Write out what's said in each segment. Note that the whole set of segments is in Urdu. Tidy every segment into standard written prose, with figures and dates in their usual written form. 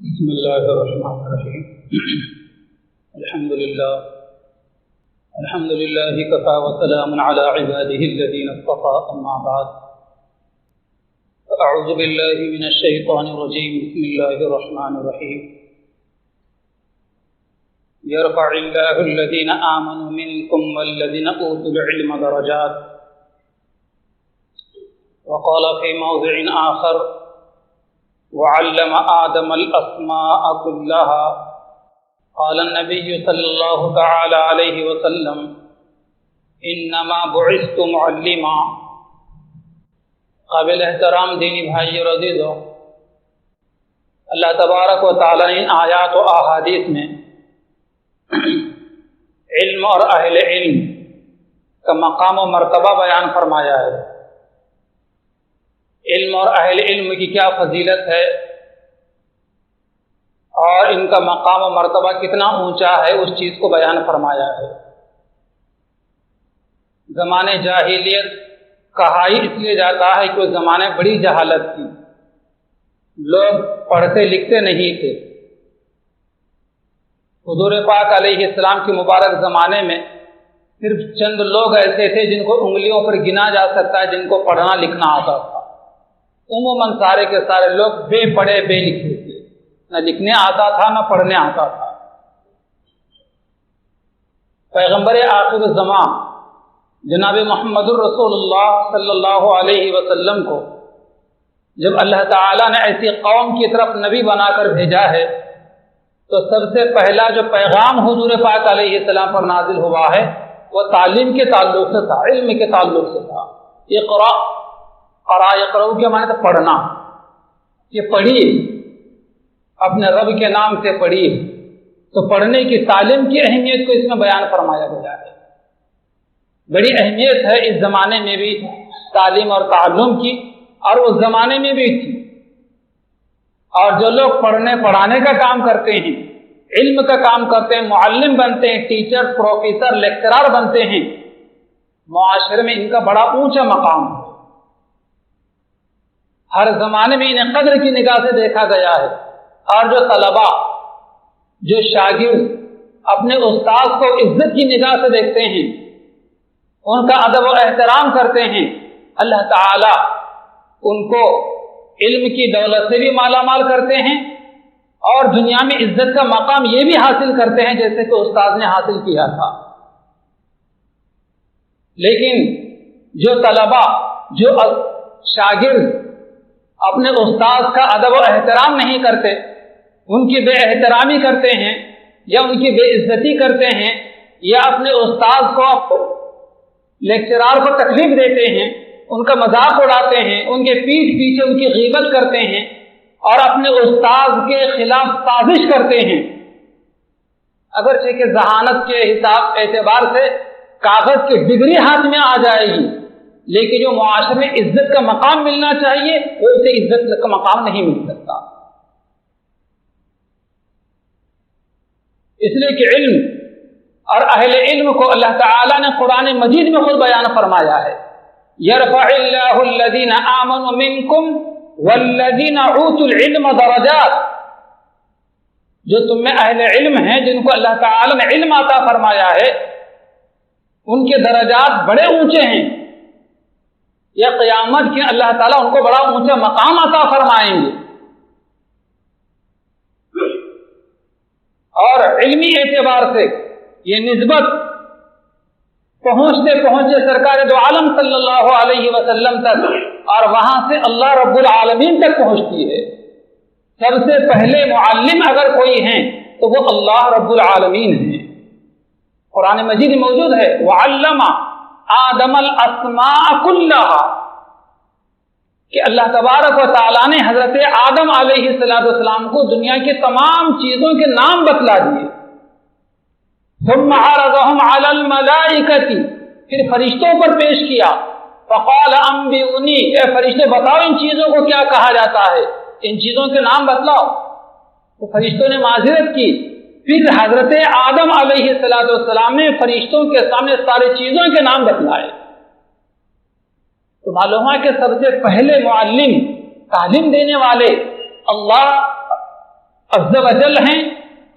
بسم الله الرحمن الرحيم الحمد لله كفى وسلام على عباده الذين اصطفى أما بعد أعوذ بالله من الشيطان الرجيم بسم الله الرحمن الرحيم يرفع الله الذين آمنوا منكم والذين أوتوا العلم درجات وقال في موضع آخر وعلم آدم الأسماء كلها قال النبي صلی اللہ تعالی علیہ وسلم انما بعثت معلما۔ قابل احترام دینی بھائی اور عزیزو، اللہ تبارک و تعالی نے آیات و احادیث میں علم اور اہل علم کا مقام و مرتبہ بیان فرمایا ہے۔ علم اور اہل علم کی کیا فضیلت ہے اور ان کا مقام و مرتبہ کتنا اونچا ہے، اس چیز کو بیان فرمایا ہے۔ زمانے جاہلیت کہا ہی اس لیے جاتا ہے کہ اس زمانے بڑی جہالت تھی، لوگ پڑھتے لکھتے نہیں تھے۔ حضور پاک علیہ السلام کے مبارک زمانے میں صرف چند لوگ ایسے تھے جن کو انگلیوں پر گنا جا سکتا ہے، جن کو پڑھنا لکھنا آتا تھا۔ عموماً سارے کے سارے لوگ بے پڑھے بے لکھے تھے، نہ لکھنے آتا تھا نہ پڑھنے آتا تھا۔ پیغمبر آخر الزمان جناب محمد الرسول اللہ صلی اللہ علیہ وسلم کو جب اللہ تعالیٰ نے ایسی قوم کی طرف نبی بنا کر بھیجا ہے تو سب سے پہلا جو پیغام حضور پاک علیہ السلام پر نازل ہوا ہے وہ تعلیم کے تعلق سے تھا، علم کے تعلق سے تھا۔ اقرا یقرؤ کے معنی تو پڑھنا، کہ پڑھیے، اپنے رب کے نام سے پڑھیے۔ تو پڑھنے کی تعلیم کی اہمیت کو اس میں بیان فرمایا گیا ہے۔ بڑی اہمیت ہے اس زمانے میں بھی تعلیم اور تعلم کی، اور اس زمانے میں بھی تھی۔ اور جو لوگ پڑھنے پڑھانے کا کام کرتے ہیں، علم کا کام کرتے ہیں، معلم بنتے ہیں، ٹیچر، پروفیسر، لیکچرار بنتے ہیں، معاشرے میں ان کا بڑا اونچا مقام ہے۔ ہر زمانے میں انہیں قدر کی نگاہ سے دیکھا گیا ہے۔ اور جو طلباء، جو شاگرد اپنے استاد کو عزت کی نگاہ سے دیکھتے ہیں، ان کا ادب و احترام کرتے ہیں، اللہ تعالی ان کو علم کی دولت سے بھی مالا مال کرتے ہیں اور دنیا میں عزت کا مقام یہ بھی حاصل کرتے ہیں جیسے کہ استاد نے حاصل کیا تھا۔ لیکن جو طلباء، جو شاگرد اپنے استاد کا ادب و احترام نہیں کرتے، ان کی بے احترامی کرتے ہیں یا ان کی بے عزتی کرتے ہیں یا اپنے استاد کو لیکچرار کو تکلیف دیتے ہیں، ان کا مذاق اڑاتے ہیں، ان کے پیٹھ پیچھے ان کی غیبت کرتے ہیں اور اپنے استاد کے خلاف سازش کرتے ہیں، اگرچہ کہ ذہانت کے حساب اعتبار سے کاغذ کی ڈگری ہاتھ میں آ جائے گی، لیکن جو معاشرے میں عزت کا مقام ملنا چاہیے وہ اسے عزت کا مقام نہیں مل سکتا۔ اس لیے کہ علم اور اہل علم کو اللہ تعالیٰ نے قرآن مجید میں خود بیان فرمایا ہے، یرفع اللہ الذین آمنوا منکم والذین اوتوا العلم درجات۔ جو تم میں اہل علم ہیں، جن کو اللہ تعالیٰ نے علم عطا فرمایا ہے، ان کے درجات بڑے اونچے ہیں۔ یا قیامت کے اللہ تعالیٰ ان کو بڑا اونچا مقام عطا فرمائیں گے۔ اور علمی اعتبار سے یہ نسبت پہنچتے پہنچتے سرکار دو عالم صلی اللہ علیہ وسلم تک اور وہاں سے اللہ رب العالمین تک پہنچتی ہے۔ سب سے پہلے معلم اگر کوئی ہیں تو وہ اللہ رب العالمین ہیں۔ قرآن مجید موجود ہے وَعَلَّمَ آدم الاسماء کلھا، کہ اللہ تبارک و تعالیٰ نے حضرت آدم علیہ السلام کو دنیا کی تمام چیزوں کے نام بتلا دیے۔ ثم عرضهم على الملائکۃ، پھر فرشتوں پر پیش کیا۔ فقال انبئونی، اے فرشتے بتاؤ ان چیزوں کو کیا کہا جاتا ہے، ان چیزوں کے نام بتلاؤ۔ تو فرشتوں نے معذرت کی۔ پھر حضرت آدم علیہ السلام نے فرشتوں کے سامنے ساری چیزوں کے نام بتلائے۔ تو معلوم ہے کہ سب سے پہلے معلم، تعلیم دینے والے اللہ عز و جل ہیں،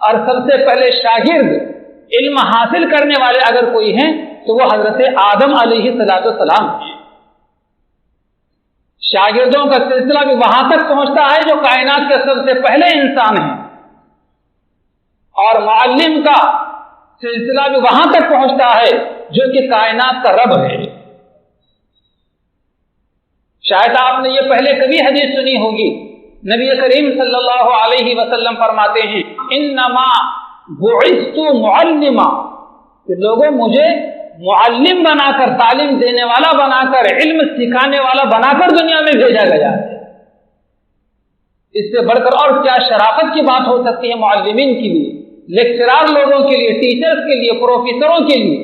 اور سب سے پہلے شاگرد علم حاصل کرنے والے اگر کوئی ہیں تو وہ حضرت آدم علیہ السلام ہیں۔ شاگردوں کا سلسلہ بھی وہاں تک پہنچتا ہے جو کائنات کے سب سے پہلے انسان ہیں، اور معلم کا سلسلہ بھی وہاں تک پہنچتا ہے جو کہ کائنات کا رب ہے۔ شاید آپ نے یہ پہلے کبھی حدیث سنی ہوگی، نبی کریم صلی اللہ علیہ وسلم فرماتے ہیں انما بعثت معلما، کہ لوگوں مجھے معلم بنا کر، تعلیم دینے والا بنا کر، علم سکھانے والا بنا کر دنیا میں بھیجا گیا ہے۔ اس سے بڑھ کر اور کیا شرافت کی بات ہو سکتی ہے معلمین کے لیے، لیکچرار لوگوں کے لیے، ٹیچرز کے لیے، پروفیسروں کے لیے،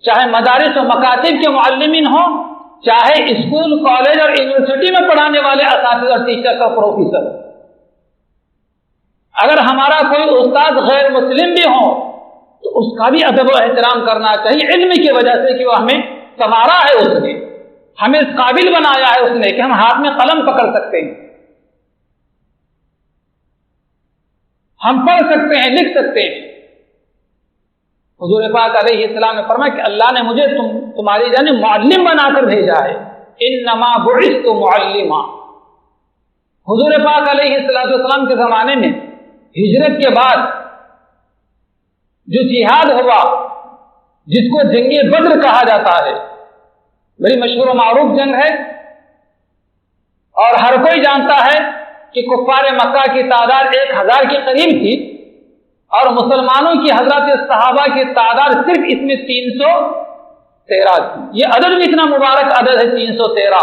چاہے مدارس و مکاتب کے معلمین ہوں، چاہے اسکول، کالج اور یونیورسٹی میں پڑھانے والے اساتذہ اور ٹیچر کا پروفیسر۔ اگر ہمارا کوئی استاد غیر مسلم بھی ہو تو اس کا بھی ادب و احترام کرنا چاہیے، علم کی وجہ سے کہ وہ ہمیں سنوارا ہے، اس نے ہمیں اس قابل بنایا ہے، اس نے کہ ہم ہاتھ میں قلم پکڑ سکتے ہیں، ہم پڑھ سکتے ہیں، لکھ سکتے ہیں۔ حضور پاک علیہ السلام نے فرمایا کہ اللہ نے مجھے تمہاری جانب معلم بنا کر بھیجا ہے، انما بعثت معلما۔ حضور پاک علیہ السلام کے زمانے میں ہجرت کے بعد جو جہاد ہوا، جس کو جنگ بدر کہا جاتا ہے، بڑی مشہور و معروف جنگ ہے، اور ہر کوئی جانتا ہے کہ کفار مکہ کی تعداد 1000 کے قریب تھی، اور مسلمانوں کی حضرات صحابہ کی تعداد صرف اس میں 313 تھی۔ یہ عدد بھی اتنا مبارک عدد ہے 313،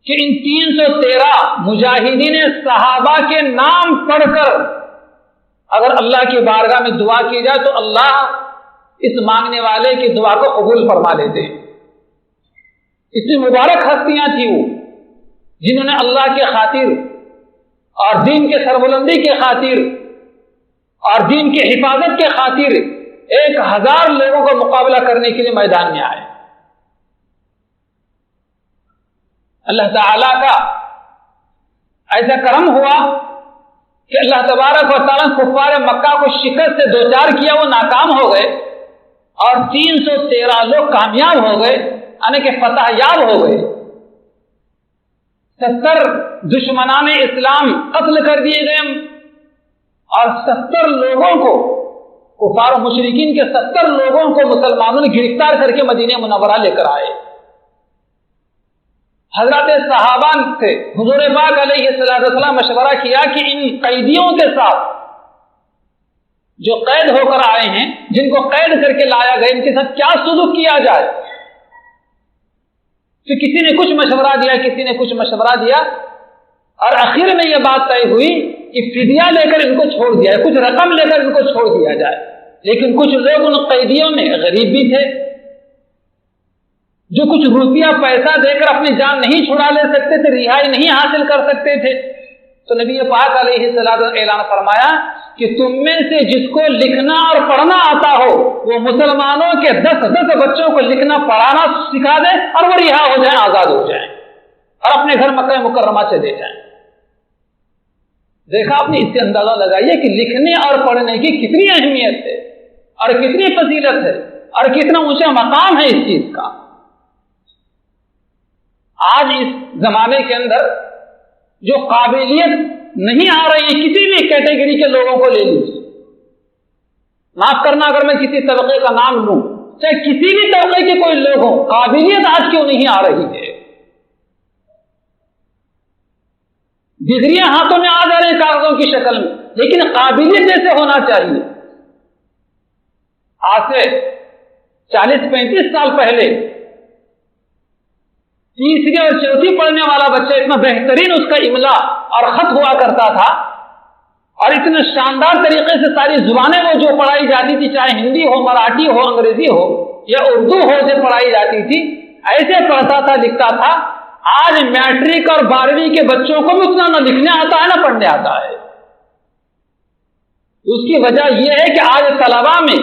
کہ ان 313 مجاہدین صحابہ کے نام پڑھ کر اگر اللہ کی بارگاہ میں دعا کی جائے تو اللہ اس مانگنے والے کی دعا کو قبول فرما لیتے ہیں۔ اتنی مبارک ہستیاں تھیں وہ، جنہوں نے اللہ کے خاطر اور دین کے سربلندی کے خاطر اور دین کی حفاظت کے خاطر 1000 لوگوں کا مقابلہ کرنے کے لیے میدان میں آئے۔ اللہ تعالی کا ایسا کرم ہوا کہ اللہ تبارک و تعالیٰ کفار مکہ کو شکست سے دوچار کیا، وہ ناکام ہو گئے، اور 313 لوگ کامیاب ہو گئے، یعنی کہ فتح یاب ہو گئے۔ 70 دشمنان اسلام قتل کر دیے گئے، اور 70 لوگوں کو، کفار و مشرکین کے 70 لوگوں کو مسلمانوں نے گرفتار کر کے مدینہ منورہ لے کر آئے۔ حضرات صحابہ سے حضور پاک علیہ السلام مشورہ کیا کہ ان قیدیوں کے ساتھ جو قید ہو کر آئے ہیں، جن کو قید کر کے لایا گیا، ان کے ساتھ کیا سلوک کیا جائے۔ تو کسی نے کچھ مشورہ دیا، کسی نے کچھ مشورہ دیا، اور آخر میں یہ بات طے ہوئی کہ فدیہ لے کر ان کو چھوڑ دیا جائے، کچھ رقم لے کر ان کو چھوڑ دیا جائے۔ لیکن کچھ لوگ ان قیدیوں میں غریب بھی تھے، جو کچھ روپیہ پیسہ دے کر اپنی جان نہیں چھڑا لے سکتے تھے، رہائی نہیں حاصل کر سکتے تھے۔ تو نبی پاک علیہ السلام نے اعلان فرمایا کہ تم میں سے جس کو لکھنا اور پڑھنا آتا ہو وہ مسلمانوں کے 10 بچوں کو لکھنا پڑھانا سکھا دے، اور وہ رہا ہو جائیں، آزاد ہو جائیں، اور اپنے گھر مکہ مکرمہ چلے جائیں۔ دیکھا آپ نے، اس سے اندازہ لگائیے کہ لکھنے اور پڑھنے کی کتنی اہمیت ہے، اور کتنی فضیلت ہے، اور کتنا اونچا مقام ہے اس چیز کا۔ آج اس زمانے کے اندر جو قابلیت نہیں آ رہی ہے، کسی بھی کیٹیگری کے لوگوں کو لے لیجیے، معاف کرنا اگر میں کسی طبقے کا نام لوں، چاہے کسی بھی طبقے کے کوئی لوگ ہوں، قابلیت آج کیوں نہیں آ رہی ہے؟ ڈگریاں ہاتھوں میں آ جا رہی ہیں کاغذوں کی شکل میں، لیکن قابلیت جیسے ہونا چاہیے۔ آج سے 40-35 سال پہلے تیسری اور چوتھی پڑھنے والا بچہ اتنا بہترین اس کا املا اور خط ہوا کرتا تھا، اور اتنے شاندار طریقے سے ساری زبانیں وہ جو پڑھائی جاتی تھی، چاہے ہندی ہو، مراٹھی ہو، انگریزی ہو یا اردو ہو، جو پڑھائی جاتی تھی، ایسے پڑھتا تھا، لکھتا تھا۔ آج میٹرک اور 12ویں کے بچوں کو بھی اتنا نہ لکھنے آتا ہے نہ پڑھنے آتا ہے۔ اس کی وجہ یہ ہے کہ آج طلباء میں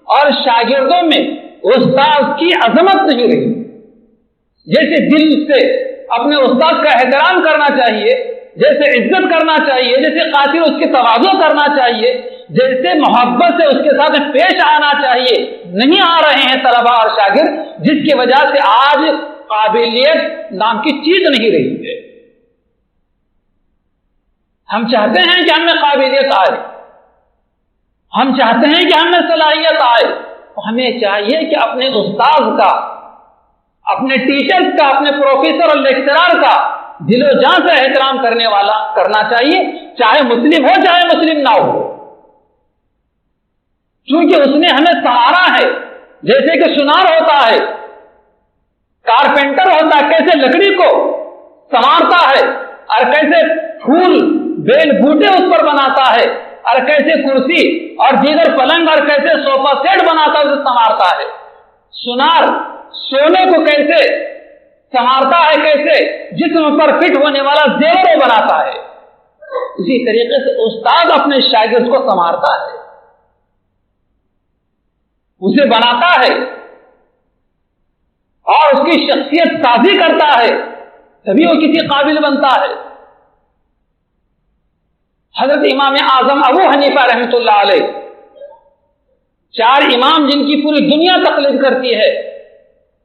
اور شاگردوں میں استاد کی عظمت نہیں رہی۔ جیسے دل سے اپنے استاد کا احترام کرنا چاہیے، جیسے عزت کرنا چاہیے، جیسے قاصر اس کی تواضع کرنا چاہیے، جیسے محبت سے اس کے ساتھ پیش آنا چاہیے، نہیں آ رہے ہیں طلباء اور شاگرد، جس کی وجہ سے آج قابلیت نام کی چیز نہیں رہی ہے۔ ہم چاہتے ہیں کہ ہمیں قابلیت آئے، ہم چاہتے ہیں کہ ہمیں صلاحیت آئے، ہمیں چاہیے کہ اپنے استاذ کا، اپنے ٹیچر کا، اپنے پروفیسر اور لیکچرار کا دل و جان سے احترام کرنے والا کرنا چاہیے، چاہے مسلم ہو چاہے مسلم نہ ہو، کیونکہ اس نے ہمیں سہارا ہے۔ جیسے کہ سونار ہوتا ہے، کارپینٹر ہوتا ہے، کیسے لکڑی کو سنوارتا ہے اور کیسے پھول بیل بوٹے اس پر بناتا ہے، اور کیسے کرسی اور دیگر پلنگ اور کیسے صوفہ سیٹ بناتا ہے، اسے سنوارتا ہے۔ سونار سونے کو کیسے سنوارتا ہے، کیسے جسم پر فٹ ہونے والا زیور بناتا ہے، اسی طریقے سے استاد اپنے شاگرد کو سنوارتا ہے، اسے بناتا ہے اور اس کی شخصیت سازی کرتا ہے، تبھی وہ کسی قابل بنتا ہے۔ حضرت امام اعظم ابو حنیفہ رحمۃ اللہ علیہ، 4 امام جن کی پوری دنیا تقلید کرتی ہے،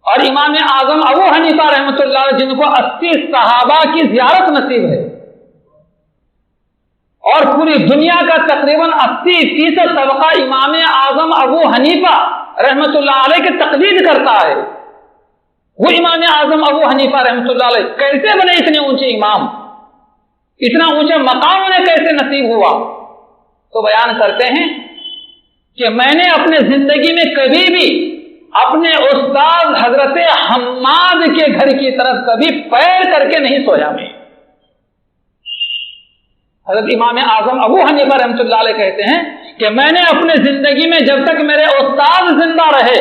اور امام اعظم ابو حنیفہ رحمۃ اللہ علیہ جن کو 80 صحابہ کی زیارت نصیب ہے، اور پوری دنیا کا تقریباً 80% طبقہ امام اعظم ابو حنیفہ رحمۃ اللہ علیہ کی تقلید کرتا ہے۔ وہ امام اعظم ابو حنیفہ رحمۃ اللہ علیہ کیسے بنے اتنے اونچے امام، اتنا اونچا مقام انہیں کیسے نصیب ہوا؟ تو بیان کرتے ہیں کہ میں نے اپنے زندگی میں کبھی بھی اپنے استاد حضرت حماد کے گھر کی طرف کبھی پیر کر کے نہیں سویا میں۔ حضرت امام اعظم ابو حنیفہ رحمۃ اللہ علیہ کہتے ہیں کہ میں نے اپنے زندگی میں جب تک میرے استاد زندہ رہے،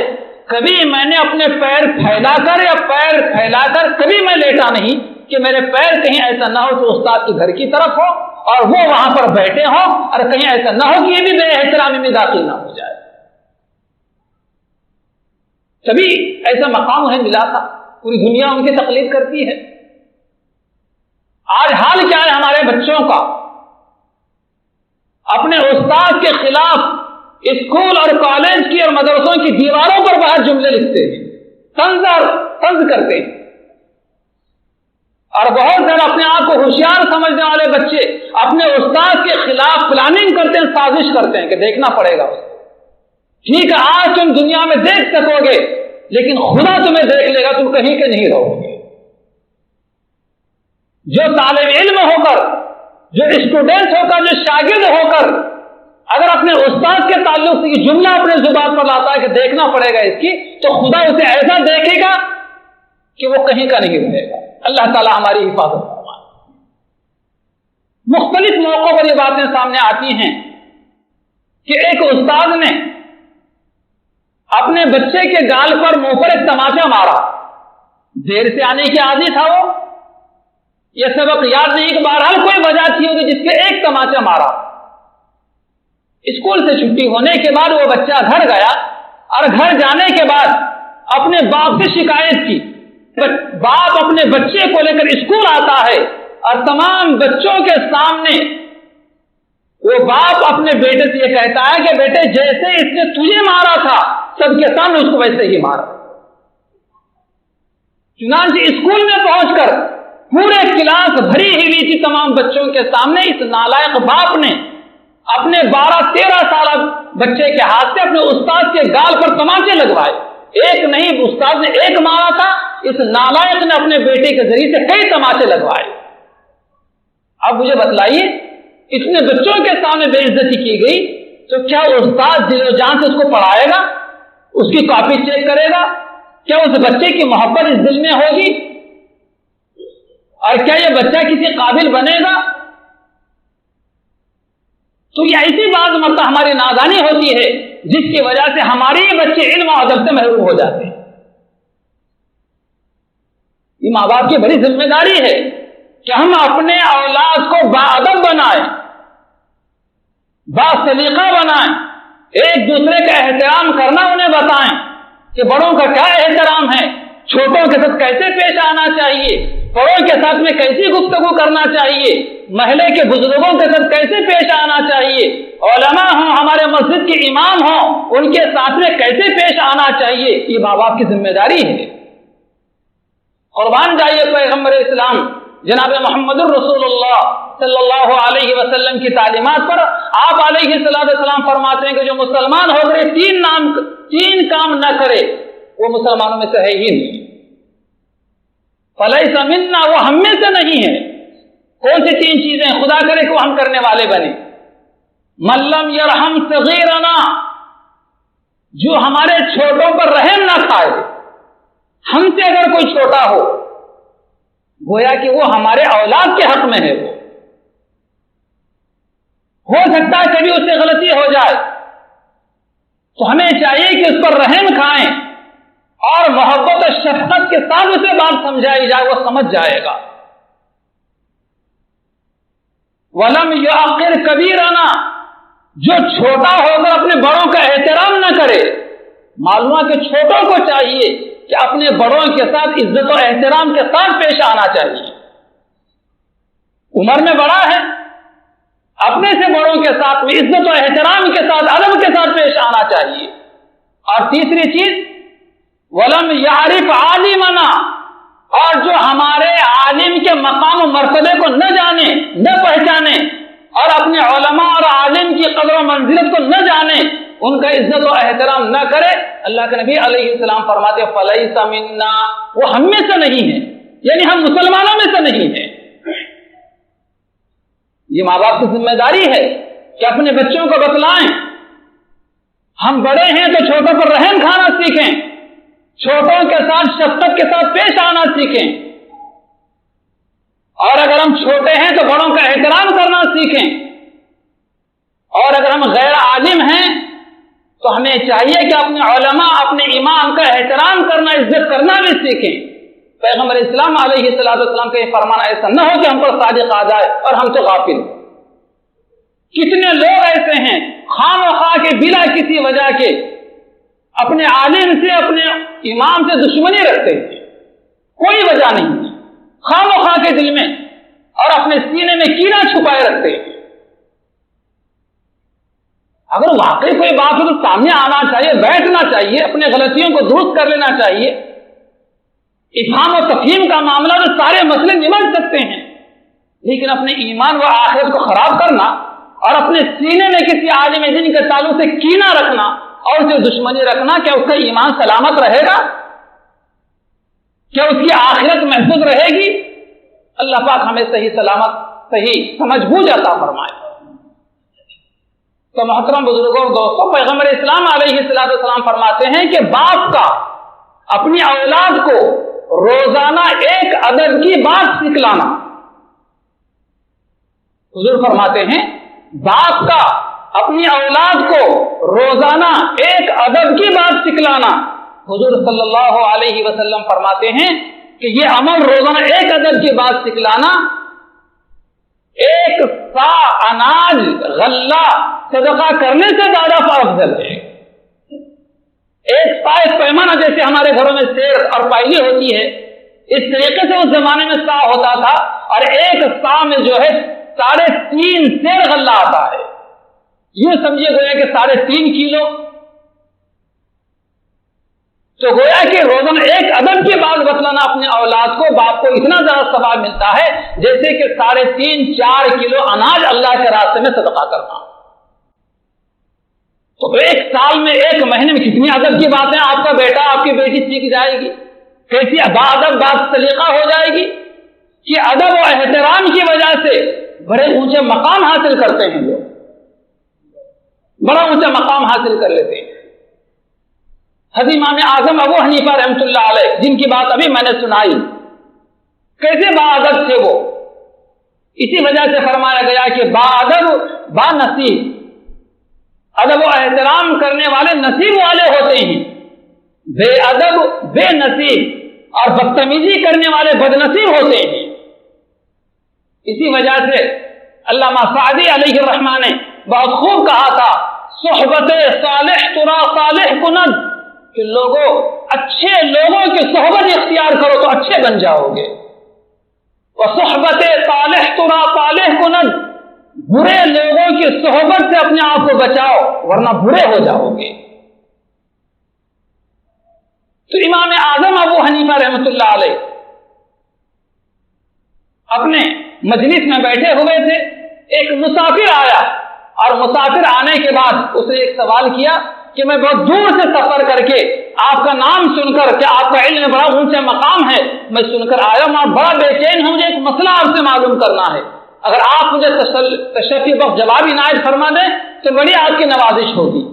کبھی میں نے اپنے پیر پھیلا کر یا پیر پھیلا کر کبھی میں لیٹا نہیں کہ میرے پیر کہیں ایسا نہ ہو کہ استاد کے گھر کی طرف ہو اور وہ وہاں پر بیٹھے ہوں، اور کہیں ایسا نہ ہو کہ یہ بھی بے احترامی میں داخل نہ ہو جائے۔ تبھی ایسا مقام انہیں ملا تھا، پوری دنیا ان کی تقلید کرتی ہے۔ آج حال کیا ہے ہمارے بچوں کا؟ اپنے استاد کے خلاف اسکول اور کالج کی اور مدرسوں کی دیواروں پر باہر جملے لکھتے ہیں، طنز کرتے ہیں، اور بہت زیادہ اپنے آپ کو ہوشیار سمجھنے والے بچے اپنے استاد کے خلاف پلاننگ کرتے ہیں، سازش کرتے ہیں کہ دیکھنا پڑے گا۔ ٹھیک ہے، آج تم دنیا میں دیکھ سکو گے، لیکن خدا تمہیں دیکھ لے گا، تم کہیں کے نہیں رہو گے۔ جو طالب علم ہو کر، جو اسٹوڈنٹ ہو کر، جو شاگرد ہو کر اگر اپنے استاد کے تعلق سے یہ جملہ اپنے زبان پر لاتا ہے کہ دیکھنا پڑے گا اس کی، تو خدا اسے ایسا دیکھے گا کہ وہ کہیں کا نہیں رہے گا۔ اللہ تعالی ہماری حفاظت فرمائے۔ مختلف موقعوں پر یہ باتیں سامنے آتی ہیں کہ ایک استاد نے اپنے بچے کے گال پر منہ پر ایک تماچا مارا، دیر سے آنے کی عادی تھا وہ، یہ سبق یاد نہیں کہ بہرحال کوئی وجہ تھی ہوگی جس کے ایک تماچا مارا۔ اسکول سے چھٹی ہونے کے بعد وہ بچہ گھر گیا، اور گھر جانے کے بعد اپنے باپ سے شکایت کی۔ باپ اپنے بچے کو لے کر اسکول آتا ہے اور تمام بچوں کے سامنے وہ باپ اپنے بیٹے سے یہ کہتا ہے کہ بیٹے جیسے اس نے تجھے مارا تھا سب کے سامنے اس کو ویسے ہی مارا۔ چنانچہ اسکول میں پہنچ کر پورے کلاس بھری ہوئی تھی تمام بچوں کے سامنے، اس نالائق باپ نے اپنے 12-13 سالہ بچے کے ہاتھ سے اپنے استاد کے گال پر تماچے لگوائے۔ ایک نہیں، استاد نے ایک مارا تھا، اس نالائق نے اپنے بیٹے کے ذریعے سے کئی تماچے لگوائے۔ اب مجھے بتلائیے، اتنے بچوں کے سامنے بے عزتی کی گئی، تو کیا استاد دل و جان سے اس کو پڑھائے گا؟ اس کی کاپی چیک کرے گا؟ کیا اس بچے کی محبت اس دل میں ہوگی؟ اور کیا یہ بچہ کسی قابل بنے گا؟ تو یہ ایسی بات مرتبہ ہماری نادانی ہوتی ہے جس کی وجہ سے ہمارے بچے علم و ادب سے محروم ہو جاتے ہیں۔ یہ ماں باپ کی بڑی ذمہ داری ہے کہ ہم اپنے اولاد کو باادب بنائیں، باسلیقہ بنائیں، ایک دوسرے کا احترام کرنا انہیں بتائیں کہ بڑوں کا کیا احترام ہے، چھوٹوں کے ساتھ کیسے پیش آنا چاہیے، بڑوں کے ساتھ میں کیسی گفتگو کرنا چاہیے، محلے کے بزرگوں کے ساتھ کیسے پیش آنا چاہیے، علماء ہوں، ہمارے مسجد کے امام ہوں، ان کے ساتھ میں کیسے پیش آنا چاہیے، یہ ماں باپ کی ذمہ داری ہے۔ قربان جائیے پیغمبر اسلام جناب محمد الرسول اللہ صلی اللہ علیہ وسلم کی تعلیمات پر آپ علیہ السلام فرماتے ہیں کہ جو مسلمان ہو کر تین کام نہ کرے وہ مسلمانوں میں سے ہے ہی نہیں، فلیس منا، وہ ہم میں سے نہیں ہے۔ کون سی تین چیزیں؟ خدا کرے کہ وہ ہم کرنے والے بنے۔ من لم یرحم صغیرنا، جو ہمارے چھوٹوں پر رحم نہ کھائے، ہم سے اگر کوئی چھوٹا ہو، گویا کہ وہ ہمارے اولاد کے حق میں ہے، ہو سکتا ہے کبھی اس سے غلطی ہو جائے، تو ہمیں چاہیے کہ اس پر رحم کھائیں اور محبت و شفقت کے ساتھ اسے بات سمجھائی جائے، وہ سمجھ جائے گا۔ وَلَمْ يُعَقِّرْ كَبِيرَنَا، جو چھوٹا ہو کر اپنے بڑوں کا احترام نہ کرے، معلوم ہے کہ چھوٹوں کو چاہیے کہ اپنے بڑوں کے ساتھ عزت و احترام کے ساتھ پیش آنا چاہیے۔ عمر میں بڑا ہے، اپنے سے بڑوں کے ساتھ میں عزت و احترام کے ساتھ، ادب کے ساتھ پیش آنا چاہیے۔ اور تیسری چیز وَلَمْ يَعْرِفْ عَالِمَنَا، اور جو ہمارے عالم کے مقام و مرتبے کو نہ جانے، نہ پہچانے، اور اپنے علماء اور عالم کی قدر و منزلت کو نہ جانے، ان کا عزت و احترام نہ کرے، اللہ کے نبی علیہ السلام فرماتے فلیس منا، وہ ہم میں سے نہیں ہے، یعنی ہم مسلمانوں میں سے نہیں ہیں۔ یہ ماں باپ کی ذمہ داری ہے کہ اپنے بچوں کو بتلائیں، ہم بڑے ہیں تو چھوٹوں پر رحم کھانا سیکھیں، چھوٹوں کے ساتھ شفقت کے ساتھ پیش آنا سیکھیں، اور اگر ہم چھوٹے ہیں تو بڑوں کا احترام کرنا سیکھیں، اور اگر ہم غیر عالم ہیں تو ہمیں چاہیے کہ اپنے علماء، اپنے امام کا احترام کرنا، عزت کرنا بھی سیکھیں۔ پیغمبر اسلام علیہ السلام کا یہ فرمانا ایسا نہ ہو کہ ہم پر صادق آ جائے اور ہم تو غافل۔ کتنے لوگ ایسے ہیں خواہ مخواہ کے بلا کسی وجہ کے اپنے عالم سے، اپنے امام سے دشمنی رکھتے ہیں، کوئی وجہ نہیں، خواہ مخواہ کے دل میں اور اپنے سینے میں کینہ چھپائے رکھتے ہیں۔ اگر واقعی کوئی بات ہو تو سامنے آنا چاہیے، بیٹھنا چاہیے، اپنے غلطیوں کو درست کر لینا چاہیے۔ افہام و تفہیم کا معاملہ تو سارے مسئلے نمٹ سکتے ہیں، لیکن اپنے ایمان و آخرت کو خراب کرنا اور اپنے سینے میں کسی عالم دین کے تعلق سے کینہ رکھنا اور اسے دشمنی رکھنا، کیا اس کا ایمان سلامت رہے گا؟ کیا اس کی آخرت محفوظ رہے گی؟ اللہ پاک ہمیں صحیح سلامت، صحیح سمجھ بوجھ عطا فرمائے۔ تو محترم بزرگوں اور دوستوں، پیغمبر اسلام علیہ السلام فرماتے ہیں کہ باپ کا اپنی اولاد کو روزانہ ایک ادب کی بات سکھلانا، حضور فرماتے ہیں باپ کا اپنی اولاد کو روزانہ ایک ادب کی بات سکھلانا، حضور صلی اللہ علیہ وسلم فرماتے ہیں کہ یہ عمل روزانہ ایک ادب کی بات سکھلانا ایک سا اناج غلہ صدقہ کرنے سے زیادہ افضل ہے۔ ایک سا، ایک پیمانہ، جیسے ہمارے گھروں میں سیر اور پائلی ہوتی ہے، اس طریقے سے اس زمانے میں سا ہوتا تھا، اور ایک سا میں جو ہے 3.5 سیر غلہ آتا ہے۔ یوں سمجھے گویا کہ 3.5 کلو، تو گویا کہ روزانہ ایک ادب کی بات بتلانا اپنے اولاد کو، باپ کو اتنا زیادہ ثواب ملتا ہے جیسے کہ 3.5-4 کلو اناج اللہ کے راستے میں صدقہ کرنا۔ تو ایک سال میں، ایک مہینے میں کتنی ادب کی باتیں آپ کا بیٹا، آپ کی بیٹی سیکھ جائے گی، کیسی باادب بات سلیقہ ہو جائے گی کہ ادب و احترام کی وجہ سے بڑے اونچے مقام حاصل کرتے ہیں لوگ، بڑا اونچا مقام حاصل کر لیتے ہیں۔ حضرت امام اعظم ابو حنیفہ رحمۃ اللہ علیہ، جن کی بات ابھی میں نے سنائی، کیسے باادب تھے وہ، اسی وجہ سے فرمایا گیا کہ باادب با نصیب، ادب و احترام کرنے والے نصیب والے ہوتے ہیں، بے ادب بے نصیب اور بدتمیزی کرنے والے بد نصیب ہوتے ہیں۔ اسی وجہ سے علامہ سعدی علیہ الرحمہ نے بہت خوب کہا تھا، صحبت صالح ترا صالح کند، کہ لوگوں، اچھے لوگوں کی صحبت اختیار کرو تو اچھے بن جاؤ گے۔ وصحبت صالح ترا صالح کند، برے لوگوں کی صحبت سے اپنے آپ کو بچاؤ ورنہ برے ہو جاؤ گے۔ تو امام اعظم ابو حنیفہ رحمۃ اللہ علیہ اپنے مجلس میں بیٹھے ہوئے تھے، ایک مسافر آیا اور مسافر آنے کے بعد اس نے ایک سوال کیا کہ میں بہت دور سے سفر کر کے آپ کا نام سن کر کہ آپ کا علم بڑا اونچا مقام ہے میں سن کر آیا ہوں، بڑا بے چین ہوں، مجھے ایک مسئلہ آپ سے معلوم کرنا ہے، اگر آپ مجھے تشفی بخش جواب عنایت فرما دیں تو بڑی آپ کی نوازش ہوگی۔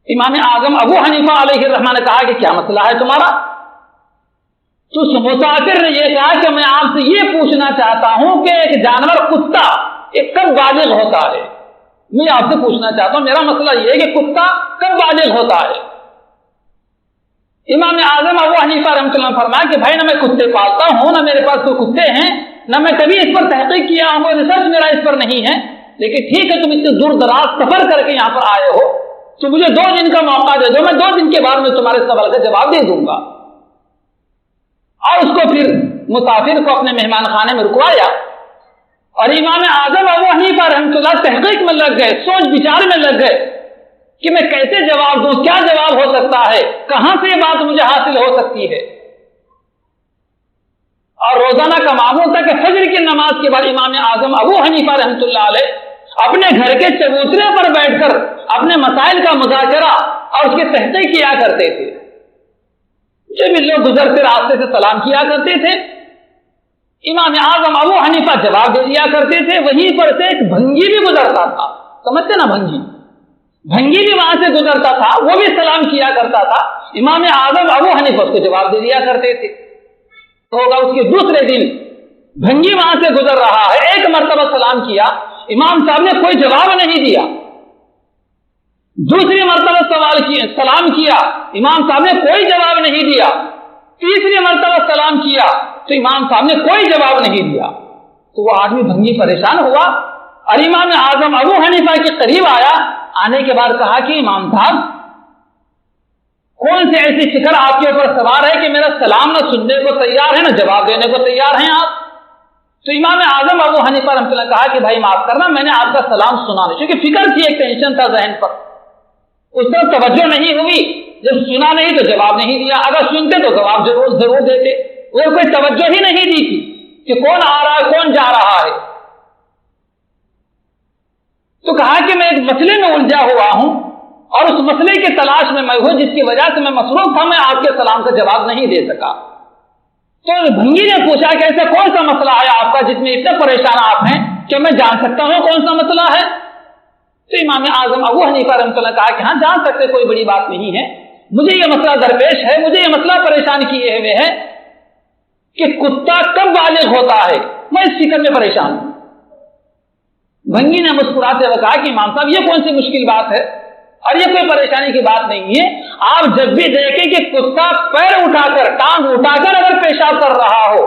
امام اعظم ابو حنیفہ علیہ الرحمہ نے کہا کہ کیا مسئلہ ہے تمہارا؟ تو اس مسافر نے یہ کہا کہ میں آپ سے یہ پوچھنا چاہتا ہوں کہ ایک جانور کتا ایک کب بالغ ہوتا ہے؟ میں آپ سے پوچھنا چاہتا ہوں، میرا مسئلہ یہ ہے کہ کتا کب بالغ ہوتا ہے؟ امام اعظم ابو حنیفہ رحمۃ اللہ فرمایا کہ بھائی نہ میں کتے پالتا ہوں، نہ میرے پاس کوئی کتے ہیں، نہ میں کبھی اس پر تحقیق کیا ہوں، کوئی ریسرچ میرا اس پر نہیں ہے، لیکن ٹھیک ہے تم اتنے دور دراز سفر کر کے یہاں پر آئے ہو تو مجھے 2 دن کا موقع دے دو، میں 2 دن کے بعد میں تمہارے سوال کا جواب دے دوں گا۔ اور اس کو پھر مسافر کو اپنے مہمان خانے میں رکوایا اور امام اعظم ابو حنیفہ رحمۃ اللہ تحقیق میں لگ گئے، سوچ بچار میں لگ گئے کہ میں کیسے جواب دوں، کیا جواب ہو سکتا ہے، کہاں سے یہ بات مجھے حاصل ہو سکتی ہے۔ اور روزانہ کا معمول تھا کہ فجر کی نماز کے بعد امام اعظم ابو حنیفہ رحمۃ اللہ علیہ اپنے گھر کے چبوترے پر بیٹھ کر اپنے مسائل کا مذاکرہ اور اس کی تحقیق کیا کرتے تھے۔ جب لوگ گزرتے راستے سے سلام کیا کرتے تھے، امام اعظم ابو حنیفہ جواب دے دیا کرتے تھے، وہیں پر سے ایک بھنگی بھی گزرتا تھا، سمجھتے نا بھنگی بھی وہاں سے گزرتا تھا، وہ بھی سلام کیا کرتا تھا، امام اعظم ابو حنیفہ اس کو جواب دے دیا کرتے تھے۔ ہوگا اس کے دوسرے دن بھنگی وہاں سے گزر رہا ہے، ایک مرتبہ سلام کیا، امام صاحب نے کوئی جواب نہیں دیا، دوسری مرتبہ سلام کیا، امام صاحب نے کوئی جواب نہیں دیا، تیسری مرتبہ سلام کیا تو امام صاحب نے کوئی جواب نہیں دیا۔ تو وہ آدمی بھنگی پریشان ہوا اور امام اعظم ابو حنیفہ کے قریب آیا، آنے کے بعد کہا کہ امام صاحب کون سی ایسی فکر آپ کے اوپر سوار ہے کہ میرا سلام نہ سننے کو تیار ہے نہ جواب دینے کو تیار ہیں آپ؟ تو امام اعظم ابو حنیفہ رحمۃ اللہ کہا کہ بھائی معاف کرنا، میں نے آپ کا سلام سنا نہیں، کیونکہ فکر تھی، ایک ٹینشن تھا ذہن پر، اس طرح توجہ نہیں ہوئی، جب سنا نہیں تو جواب نہیں دیا، اگر سنتے تو جواب ضرور دیتے، وہ کوئی توجہ ہی نہیں دی تھی کہ کون آ رہا ہے کون جا رہا ہے۔ تو کہا کہ میں ایک مسئلے میں الجھا ہوا ہوں اور اس مسئلے کی تلاش میں ہوں جس کی وجہ سے میں مصروف تھا، میں آپ کے سلام کا جواب نہیں دے سکا۔ تو بھنگی نے پوچھا کہ ایسا کون سا مسئلہ ہے آپ کا جس میں اتنے پریشان آپ ہیں کہ میں جان سکتا ہوں کون سا مسئلہ ہے؟ تو امام اعظم ابو حنیفہ رحمۃ اللہ کہا کہ ہاں جان سکتے، کوئی بڑی بات نہیں ہے، مجھے یہ مسئلہ درپیش ہے، مجھے یہ مسئلہ پریشان کیے ہوئے ہے کہ کتا کب بالغ ہوتا ہے، میں اس فکر میں پریشان ہوں۔ بھنگی نے مسکراتے ہوئے کہا کہ امام صاحب یہ کون سی مشکل بات ہے اور یہ کوئی پریشانی کی بات نہیں ہے، آپ جب بھی دیکھیں کہ کتا پیر اٹھا کر ٹانگ اٹھا کر اگر پیشاب کر رہا ہو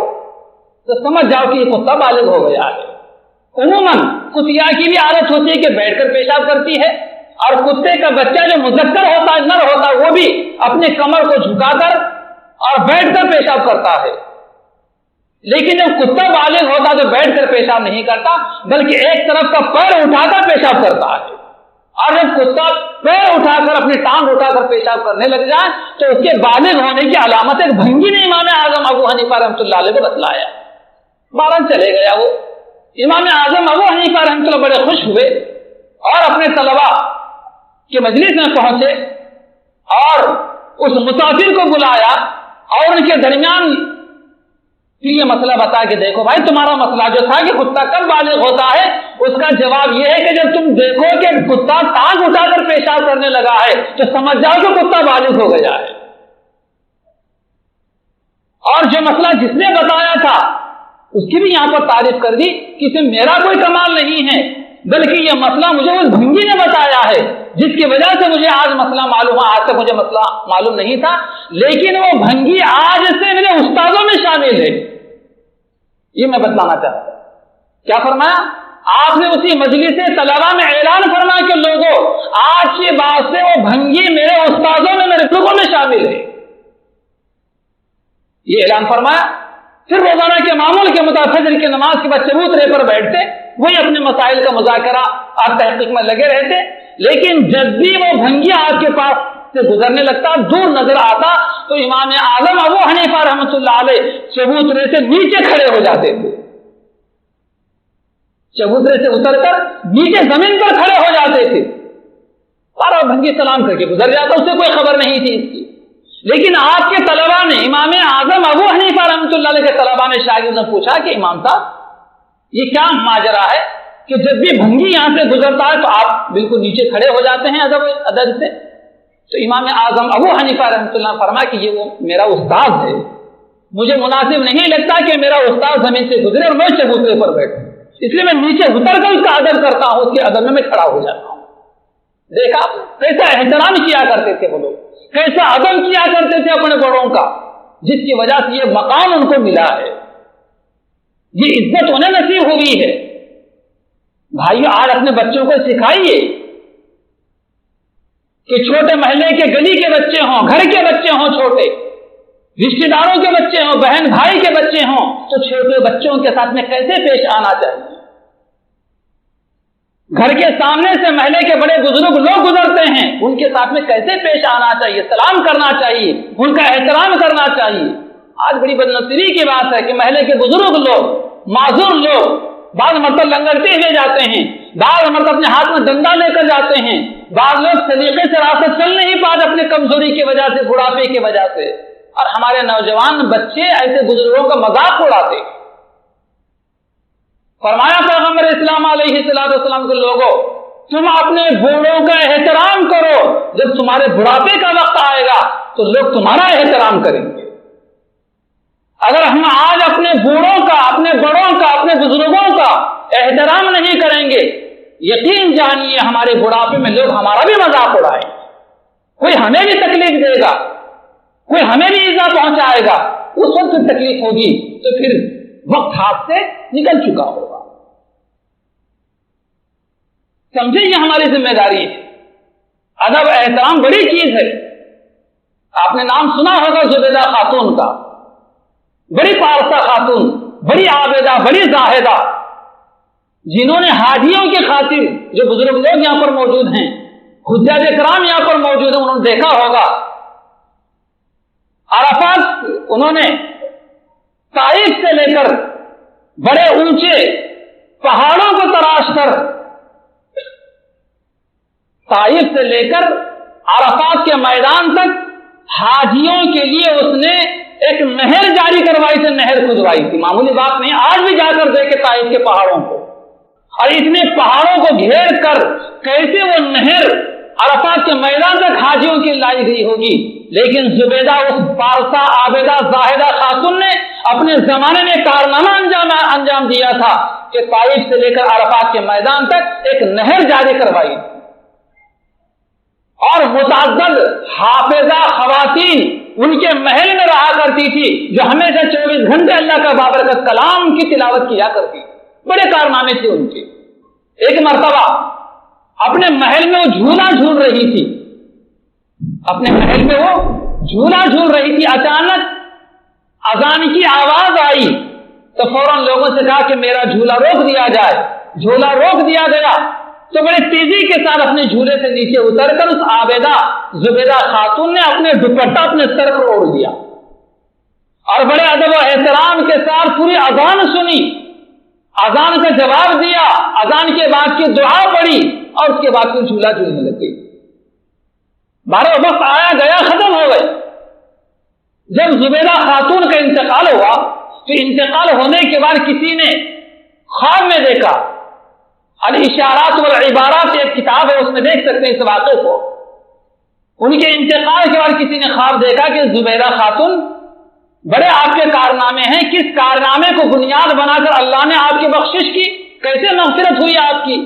تو سمجھ جاؤ کہ یہ کتا بالغ ہو گیا ہے۔ عموماً کتیا کی بھی عادت ہوتی ہے کہ بیٹھ کر پیشاب کرتی ہے، اور کتے کا بچہ جو مذکر ہوتا ہے، نر ہوتا ہے، وہ بھی اپنے کمر کو جھکا کر اور بیٹھ کر پیشاب کرتا ہے، لیکن جب کتا بالغ ہوتا تو بیٹھ کر پیشاب نہیں کرتا بلکہ ایک طرف کا پیر اٹھا کر پیشاب کرتا ہے، اور جب کتا پیر اٹھا کر اپنی ٹانگ اٹھا کر پیشاب کرنے لگ جائے تو اس کے بالغ ہونے کی علامت ایک بھنگی نے امام اعظم ابو حنیفہ رحمۃ اللہ علیہ کو بتلایا۔ فوراً چلے گیا وہ۔ امام اعظم ابو حنیفہ رحمۃ اللہ بڑے خوش ہوئے اور اپنے طلباء کے مجلس میں پہنچے اور اس مسافر کو بلایا اور ان کے درمیان یہ مسئلہ بتا کہ دیکھو بھائی تمہارا مسئلہ جو تھا کہ کتا کب بالغ ہوتا ہے، اس کا جواب یہ ہے کہ جب تم دیکھو کہ کتا ٹانگ اٹھا کر پیشاب کرنے لگا ہے تو سمجھ جاؤ کہ کتا بالغ ہو گیا ہے۔ اور جو مسئلہ جس نے بتایا تھا اس کی بھی یہاں پر تعریف کر دی کہ اسے میرا کوئی کمال نہیں ہے بلکہ یہ مسئلہ مجھے اس بھنگی نے بتایا ہے جس کی وجہ سے مجھے آج مسئلہ معلوم ہے، آج تک مجھے مسئلہ معلوم نہیں تھا، لیکن وہ بھنگی آج سے میرے استادوں میں شامل ہے۔ یہ میں بتلانا چاہتا ہوں۔ کیا فرمایا؟ آپ نے اسی مجلس طلباء میں اعلان فرمایا کہ لوگوں آج کی بات سے وہ بھنگی میرے استادوں میں، میرے لوگوں میں شامل ہے۔ یہ اعلان فرمایا پھر روزانہ کے معمول کے مطابق فجر کی نماز کے بعد چبوترے پر بیٹھتے، وہی اپنے مسائل کا مذاکرہ اور تحقیق میں لگے رہتے، لیکن جب بھی وہ بھنگیا آپ کے پاس سے گزرنے لگتا، دور نظر آتا، تو امام اعظم ابو حنیفہ رحمۃ اللہ علیہ چبوترے سے نیچے کھڑے ہو جاتے تھے، چبوترے سے اتر کر نیچے زمین پر کھڑے ہو جاتے تھے، اور بھنگی سلام کر کے گزر جاتا، اسے کوئی خبر نہیں تھی اس کی۔ لیکن آپ کے طلباء نے، امام اعظم ابو حنیفہ رحمۃ اللہ علیہ کے طلباء نے، شاگردوں نے پوچھا کہ امام صاحب یہ کیا ماجرا ہے کہ جب بھی بھنگی یہاں سے گزرتا ہے تو آپ بالکل نیچے کھڑے ہو جاتے ہیں ادب سے؟ تو امام اعظم ابو حنیفہ رحمۃ اللہ نے فرمایا کہ یہ وہ میرا استاد ہے، مجھے مناسب نہیں لگتا کہ میرا استاد زمین سے گزرے اور میں چبوترے پر بیٹھوں، اس لیے میں نیچے اتر کر اس کا ادب کرتا ہوں، اس کے ادب میں کھڑا ہو جاتا ہوں۔ دیکھا کیسا احترام کیا کرتے تھے وہ لوگ، کیسا ادب کیا کرتے تھے اپنے بڑوں کا، جس کی وجہ سے یہ مقام ان کو ملا ہے، یہ عزت انہیں نصیب ہوئی ہے۔ بھائیو، آج اپنے بچوں کو سکھائیے کہ چھوٹے محلے کے گلی کے بچے ہوں، گھر کے بچے ہوں، چھوٹے رشتے داروں کے بچے ہوں، بہن بھائی کے بچے ہوں، تو چھوٹے بچوں کے ساتھ میں کیسے پیش آنا چاہیے۔ گھر کے سامنے سے محلے کے بڑے بزرگ لوگ گزرتے ہیں، ان کے ساتھ میں کیسے پیش آنا چاہیے، سلام کرنا چاہیے، ان کا احترام کرنا چاہیے۔ آج بڑی بدنصیبی کی بات ہے کہ محلے کے بزرگ لوگ، معذور لوگ، بعض مرتبہ لنگڑتے ہوئے جاتے ہیں، بعض مرتبہ اپنے ہاتھ میں ڈنڈا لے کر جاتے ہیں، بعض لوگ طریقے سے راستہ چل نہیں پاتے اپنی کمزوری کی وجہ سے، بڑھاپے کی وجہ سے، اور ہمارے نوجوان بچے ایسے بزرگوں کا مذاق اڑاتے۔ فرمایا پیغمبر اسلام علیہ السلام کے لوگوں، تم اپنے بوڑھوں کا احترام کرو، جب تمہارے بڑھاپے کا وقت آئے گا تو لوگ تمہارا احترام کریں گے۔ اگر ہم آج اپنے بوڑھوں کا، اپنے بڑوں کا، اپنے بزرگوں کا احترام نہیں کریں گے، یقین جانیے ہمارے بڑھاپے میں لوگ ہمارا بھی مذاق اڑائیں گے، کوئی ہمیں بھی تکلیف دے گا، کوئی ہمیں بھی ایذا پہنچائے گا، اس وقت تکلیف ہوگی تو پھر وقت ہاتھ سے نکل چکا ہوگا۔ سمجھے، یہ ہماری ذمہ داری ہے۔ ادب احترام بڑی چیز ہے۔ آپ نے نام سنا ہوگا زبیدہ خاتون کا، بڑی پارسا خاتون، بڑی عابدہ، بڑی زاہدہ، جنہوں نے حاجیوں کی خاطر، جو بزرگ لوگ یہاں پر موجود ہیں، حجاج کرام یہاں پر موجود ہیں، انہوں نے دیکھا ہوگا عرفات، انہوں نے طائف سے لے کر بڑے اونچے پہاڑوں کو تراش کر، طائف سے لے کر عرفات کے میدان تک حاجیوں کے لیے اس نے ایک نہر جاری کروائی تھی، نہر کھدوائی تھی، معمولی بات نہیں۔ آج بھی جا کر دیکھے طائف کے پہاڑوں کو، اور اتنے پہاڑوں کو گھیر کر کیسے وہ نہر عرفات کے میدان تک حاجیوں کی لائی گئی ہوگی، لیکن زبیدہ اس پارسا عابدہ زاہدہ خاتون نے اپنے زمانے میں کارنامہ انجام دیا تھا کہ طائف سے لے کر عرفات کے میدان تک ایک نہر جاری کروائی، اور متعدد حافظہ خواتین ان کے محل میں رہا کرتی تھی، جو ہمیشہ 24 گھنٹے اللہ کا بابرکت کلام کی تلاوت کیا کرتی، بڑے کارنامے تھے ان کے۔ ایک مرتبہ اپنے محل میں وہ جھولا جھول رہی تھی، اپنے محل میں وہ جھولا جھول رہی تھی، اچانک اذان کی آواز آئی تو فوراً لوگوں سے کہا کہ میرا جھولا روک دیا جائے، جھولا روک دیا گیا، تو بڑے تیزی کے ساتھ اپنے جھولے سے نیچے اتر کر اس عابدہ زبیدہ خاتون نے اپنے دوپٹہ اپنے سر پر اوڑھ دیا، اور بڑے ادب و احترام کے ساتھ پوری اذان سنی، اذان کا جواب دیا، اذان کے بعد کی دعا پڑھی، اور اس کے بعد پھر جھولا جھولنے لگ گئی۔ 12 وقت آیا گیا، ختم ہو گئے۔ جب زبیدہ خاتون کا انتقال ہوا تو انتقال ہونے کے بعد کسی نے خواب میں دیکھا، الاشارات والعبارات ایک کتاب ہے، اس میں دیکھ سکتے ہیں اس واقعے کو۔ ان کے انتقال کے بعد کسی نے خواب دیکھا کہ زبیدہ خاتون، بڑے آپ کے کارنامے ہیں، کس کارنامے کو بنیاد بنا کر اللہ نے آپ کی بخشش کی، کیسے مغفرت ہوئی آپ کی؟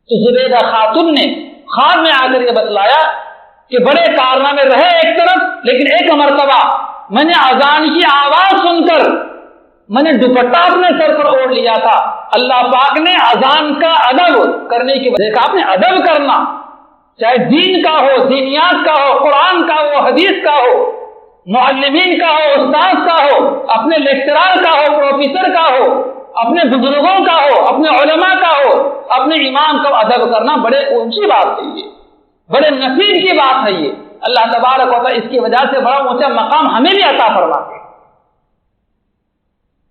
تو زبیدہ خاتون نے خواب میں آ کر یہ بتلایا کہ بڑے کارنامے رہے ایک طرف، لیکن ایک مرتبہ میں نے اذان کی آواز سن کر میں نے دوپٹہ اپنے سر پر اوڑھ لیا تھا۔ اللہ پاک نے اذان کا ادب کرنے کی وجہ سے، آپ نے ادب کرنا، چاہے دین کا ہو، دینیات کا ہو، قرآن کا ہو، حدیث کا ہو، معلمین کا ہو، استاذ کا ہو، اپنے لیکچرار کا ہو، پروفیسر کا ہو، اپنے بزرگوں کا ہو، اپنے علماء کا ہو، اپنے امام کا ادب کرنا بڑے اونچی بات ہے، یہ بڑے نصیب کی بات ہے۔ یہ اللہ تبارک و تعالیٰ اس کی وجہ سے بڑا اونچا مقام ہمیں بھی عطا فرماتے ہیں۔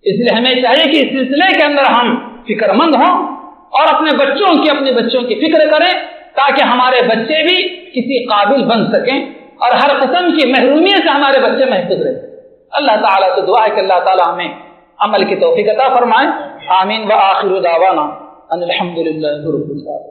اس لیے ہمیں چاہیے کہ اس سلسلے کے اندر ہم فکر مند ہوں اور اپنے بچوں کی فکر کریں، تاکہ ہمارے بچے بھی کسی قابل بن سکیں اور ہر قسم کی محرومیت سے ہمارے بچے محفوظ رہیں۔ اللہ تعالیٰ سے دعا ہے کہ اللہ تعالیٰ ہمیں عمل کی توفیق عطا فرمائے۔ آمین۔ وآخر دعوانا ان الحمد للہ رب العالمین۔